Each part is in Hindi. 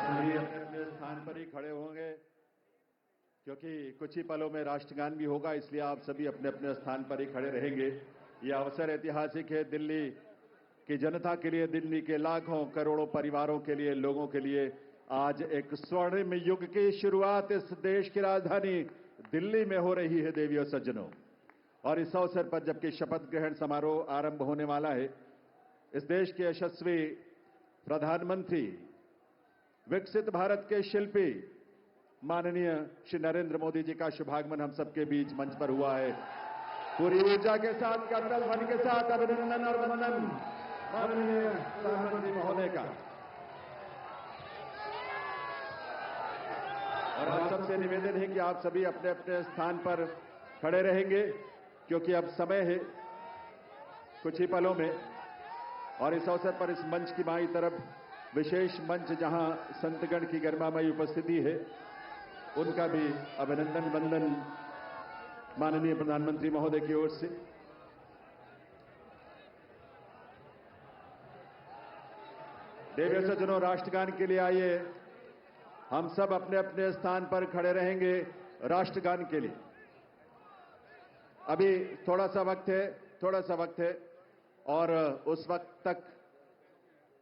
सभी अपने अपने स्थान पर ही खड़े होंगे क्योंकि कुछ ही पलों में राष्ट्रगान भी होगा, इसलिए आप सभी अपने अपने स्थान पर ही खड़े रहेंगे। यह अवसर ऐतिहासिक है दिल्ली की जनता के लिए, दिल्ली के लाखों करोड़ों परिवारों के लिए, लोगों के लिए। आज एक स्वर्णिम युग की शुरुआत इस देश की राजधानी दिल्ली में हो रही है देवियों सज्जनों। और इस अवसर पर जबकि शपथ ग्रहण समारोह आरंभ होने वाला है, इस देश के यशस्वी प्रधानमंत्री, विकसित भारत के शिल्पी माननीय श्री नरेंद्र मोदी जी का शुभागमन हम सबके बीच मंच पर हुआ है। पूरी ऊर्जा के साथ, करतल ध्वनि के साथ अभिनंदन और वंदन माननीय प्रधानमंत्री महोदय का। और आप सबसे निवेदन है कि आप सभी अपने अपने स्थान पर खड़े रहेंगे क्योंकि अब समय है कुछ ही पलों में। और इस अवसर पर इस मंच की बाईं तरफ विशेष मंच जहां संतगण की गरिमामयी उपस्थिति है, उनका भी अभिनंदन वंदन माननीय प्रधानमंत्री महोदय की ओर से। देवियों सज्जनों, राष्ट्रगान के लिए आइए, हम सब अपने अपने स्थान पर खड़े रहेंगे राष्ट्रगान के लिए। अभी थोड़ा सा वक्त है और उस वक्त तक,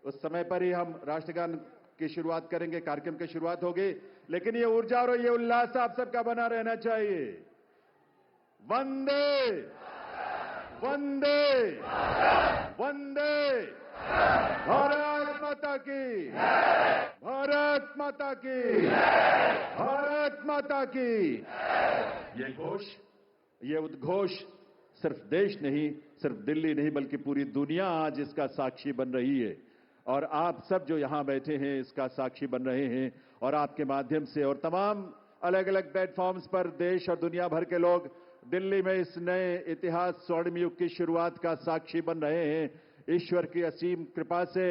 उस समय पर ही हम राष्ट्रगान की शुरुआत करेंगे, कार्यक्रम की शुरुआत होगी। लेकिन ये ऊर्जा और ये उल्लास आप सबका बना रहना चाहिए। वंदे वंदे वंदे भारत माता की, भारत माता की, भारत माता की। ये घोष, ये उद्घोष सिर्फ देश नहीं, सिर्फ दिल्ली नहीं, बल्कि पूरी दुनिया आज इसका साक्षी बन रही है। और आप सब जो यहां बैठे हैं इसका साक्षी बन रहे हैं। और आपके माध्यम से और तमाम अलग अलग प्लेटफॉर्म्स पर देश और दुनिया भर के लोग दिल्ली में इस नए इतिहास स्वर्णिम युग की शुरुआत का साक्षी बन रहे हैं। ईश्वर की असीम कृपा से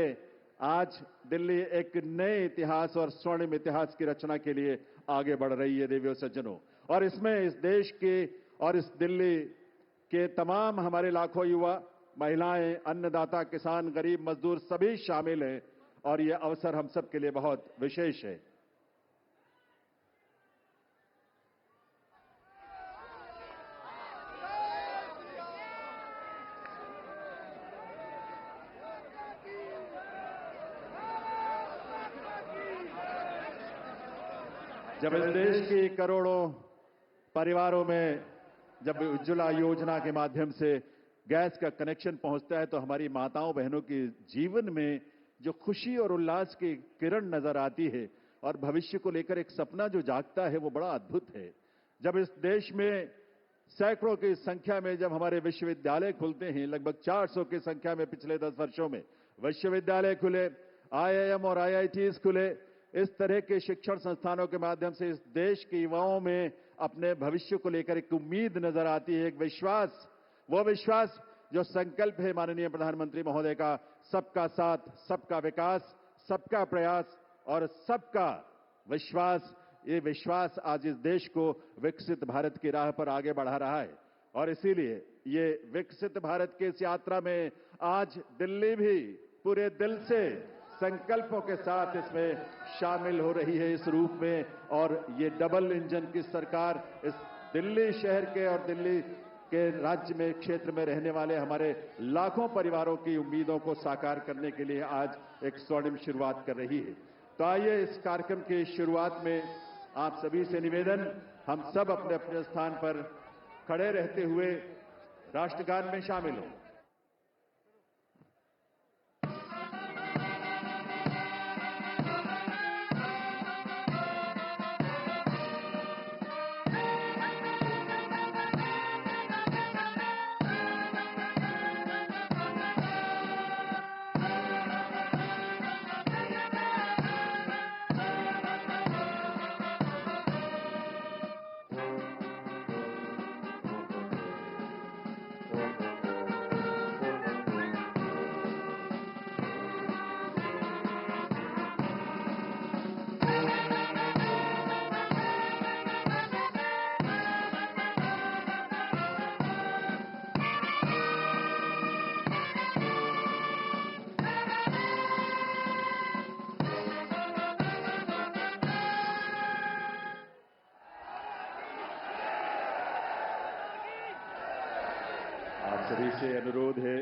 आज दिल्ली एक नए इतिहास और स्वर्णिम इतिहास की रचना के लिए आगे बढ़ रही है देवियों सज्जनों। और इसमें इस देश के और इस दिल्ली के तमाम हमारे लाखों युवा, महिलाएं, अन्नदाता, किसान, गरीब, मजदूर सभी शामिल हैं। और यह अवसर हम सब के लिए बहुत विशेष है। जब इस देश की करोड़ों परिवारों में जब उज्ज्वला योजना के माध्यम से गैस का कनेक्शन पहुंचता है तो हमारी माताओं बहनों के जीवन में जो खुशी और उल्लास की किरण नजर आती है और भविष्य को लेकर एक सपना जो जागता है, वो बड़ा अद्भुत है। जब इस देश में सैकड़ों की संख्या में जब हमारे विश्वविद्यालय खुलते हैं, लगभग 400 की संख्या में पिछले 10 वर्षों में विश्वविद्यालय खुले, IIM और IITs खुले, इस तरह के शिक्षण संस्थानों के माध्यम से इस देश के युवाओं में अपने भविष्य को लेकर एक उम्मीद नजर आती है, एक विश्वास। वो विश्वास जो संकल्प है माननीय प्रधानमंत्री महोदय का, सबका साथ, सबका विकास, सबका प्रयास और सबका विश्वास। ये विश्वास आज इस देश को विकसित भारत की राह पर आगे बढ़ा रहा है। और इसीलिए ये विकसित भारत की इस यात्रा में आज दिल्ली भी पूरे दिल से संकल्पों के साथ इसमें शामिल हो रही है इस रूप में। और ये डबल इंजन की सरकार इस दिल्ली शहर के और दिल्ली के राज्य में, क्षेत्र में रहने वाले हमारे लाखों परिवारों की उम्मीदों को साकार करने के लिए आज एक स्वर्णिम शुरुआत कर रही है। तो आइए इस कार्यक्रम की शुरुआत में आप सभी से निवेदन, हम सब अपने अपने स्थान पर खड़े रहते हुए राष्ट्रगान में शामिल हों। सभी से अनुरोध है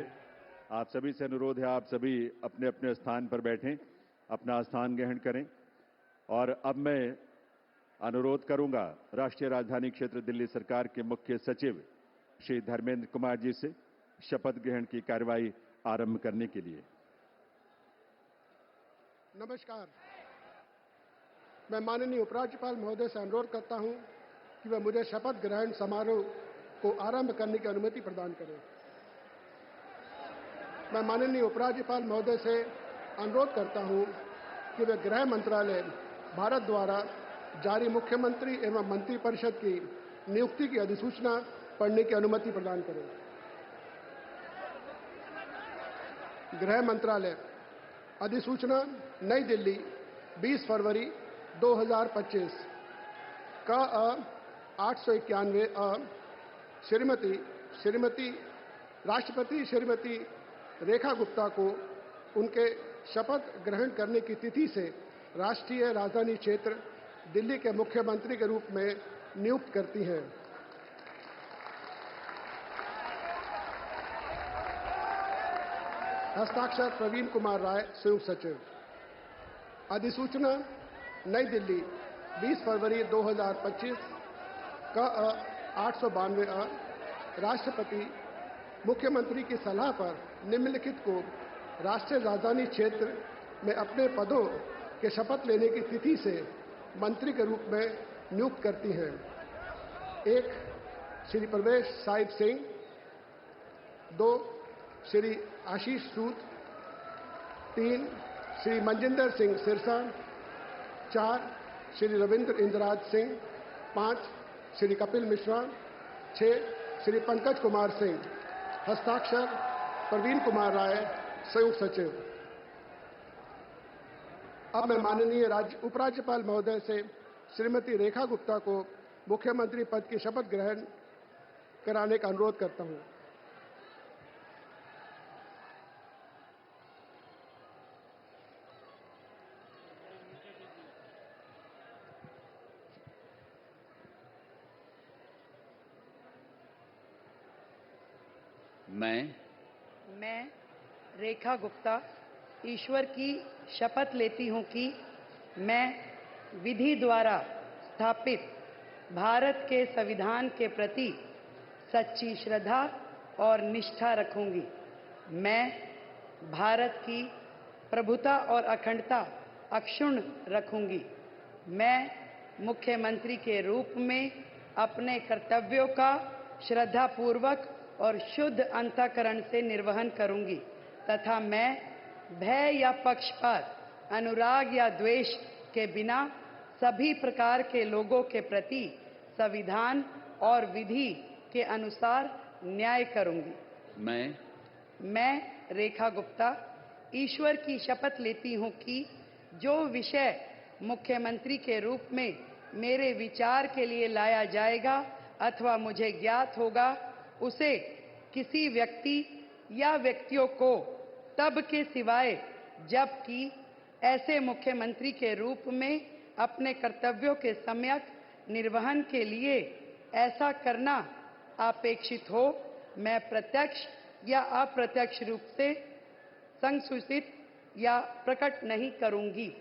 आप सभी अपने अपने स्थान पर बैठें, अपना स्थान ग्रहण करें। और अब मैं अनुरोध करूंगा राष्ट्रीय राजधानी क्षेत्र दिल्ली सरकार के मुख्य सचिव श्री धर्मेंद्र कुमार जी से शपथ ग्रहण की कार्रवाई आरंभ करने के लिए। नमस्कार। मैं माननीय उपराज्यपाल महोदय से अनुरोध करता हूं कि वह मुझे शपथ ग्रहण समारोह को आरंभ करने की अनुमति प्रदान करें। मैं माननीय उपराज्यपाल महोदय से अनुरोध करता हूं कि वे गृह मंत्रालय भारत द्वारा जारी मुख्यमंत्री एवं मंत्रिपरिषद की नियुक्ति की अधिसूचना पढ़ने की अनुमति प्रदान करें। गृह मंत्रालय अधिसूचना नई दिल्ली 20 फरवरी 2025 का 891 श्रीमती राष्ट्रपति श्रीमती रेखा गुप्ता को उनके शपथ ग्रहण करने की तिथि से राष्ट्रीय राजधानी क्षेत्र दिल्ली के मुख्यमंत्री के रूप में नियुक्त करती है। हस्ताक्षर प्रवीण कुमार राय, संयुक्त सचिव। अधिसूचना नई दिल्ली 20 फरवरी 2025 का 892 राष्ट्रपति मुख्यमंत्री की सलाह पर निम्नलिखित को राष्ट्रीय राजधानी क्षेत्र में अपने पदों के शपथ लेने की तिथि से मंत्री के रूप में नियुक्त करती है। 1 श्री प्रवेश साहिब सिंह, 2 श्री आशीष सूद, 3 श्री मनजिंदर सिंह सिरसा, 4 श्री रविंद्र इंद्राज सिंह, 5 श्री कपिल मिश्रा, 6 श्री पंकज कुमार सिंह। हस्ताक्षर प्रवीण कुमार राय, संयुक्त सचिव। अब मैं माननीय उपराज्यपाल महोदय से श्रीमती रेखा गुप्ता को मुख्यमंत्री पद की शपथ ग्रहण कराने का अनुरोध करता हूं। मैं रेखा गुप्ता ईश्वर की शपथ लेती हूं कि मैं विधि द्वारा स्थापित भारत के संविधान के प्रति सच्ची श्रद्धा और निष्ठा रखूंगी। मैं भारत की प्रभुता और अखंडता अक्षुण्ण रखूंगी। मैं मुख्यमंत्री के रूप में अपने कर्तव्यों का श्रद्धापूर्वक और शुद्ध अंतःकरण से निर्वहन करूंगी तथा मैं भय या पक्षपात, अनुराग या द्वेष के बिना सभी प्रकार के लोगों के प्रति संविधान और विधि के अनुसार न्याय करूंगी। मैं रेखा गुप्ता ईश्वर की शपथ लेती हूं कि जो विषय मुख्यमंत्री के रूप में मेरे विचार के लिए लाया जाएगा अथवा मुझे ज्ञात होगा, उसे किसी व्यक्ति या व्यक्तियों को तब के सिवाय जबकि ऐसे मुख्यमंत्री के रूप में अपने कर्तव्यों के सम्यक निर्वहन के लिए ऐसा करना अपेक्षित हो, मैं प्रत्यक्ष या अप्रत्यक्ष रूप से संसूचित या प्रकट नहीं करूंगी।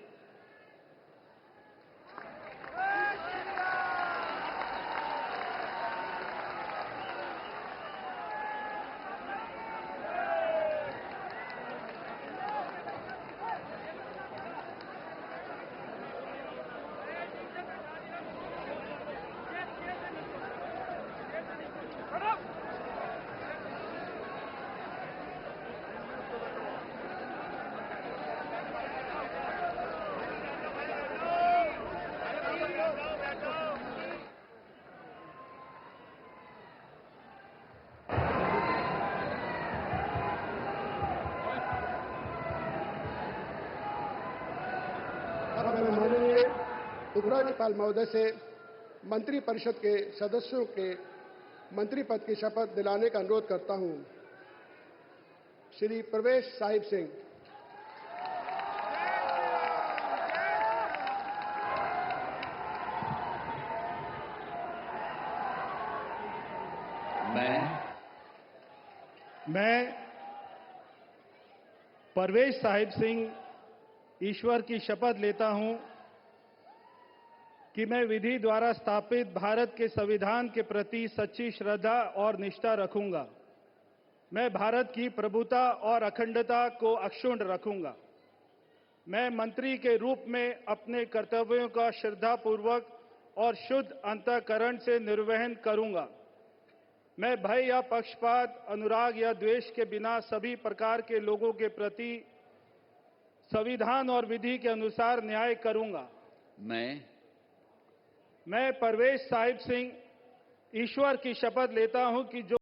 माननीय उपराज्यपाल महोदय से मंत्रिपरिषद के सदस्यों के मंत्री पद की शपथ दिलाने का अनुरोध करता हूं। श्री प्रवेश साहिब सिंह, मैं परवेज साहिब सिंह ईश्वर की शपथ लेता हूं कि मैं विधि द्वारा स्थापित भारत के संविधान के प्रति सच्ची श्रद्धा और निष्ठा रखूंगा। मैं भारत की प्रभुता और अखंडता को अक्षुण्ण रखूंगा। मैं मंत्री के रूप में अपने कर्तव्यों का श्रद्धापूर्वक और शुद्ध अंतःकरण से निर्वहन करूंगा। मैं भय या पक्षपात, अनुराग या द्वेष के बिना सभी प्रकार के लोगों के प्रति संविधान और विधि के अनुसार न्याय करूंगा। मैं परवेज साहिब सिंह ईश्वर की शपथ लेता हूं कि जो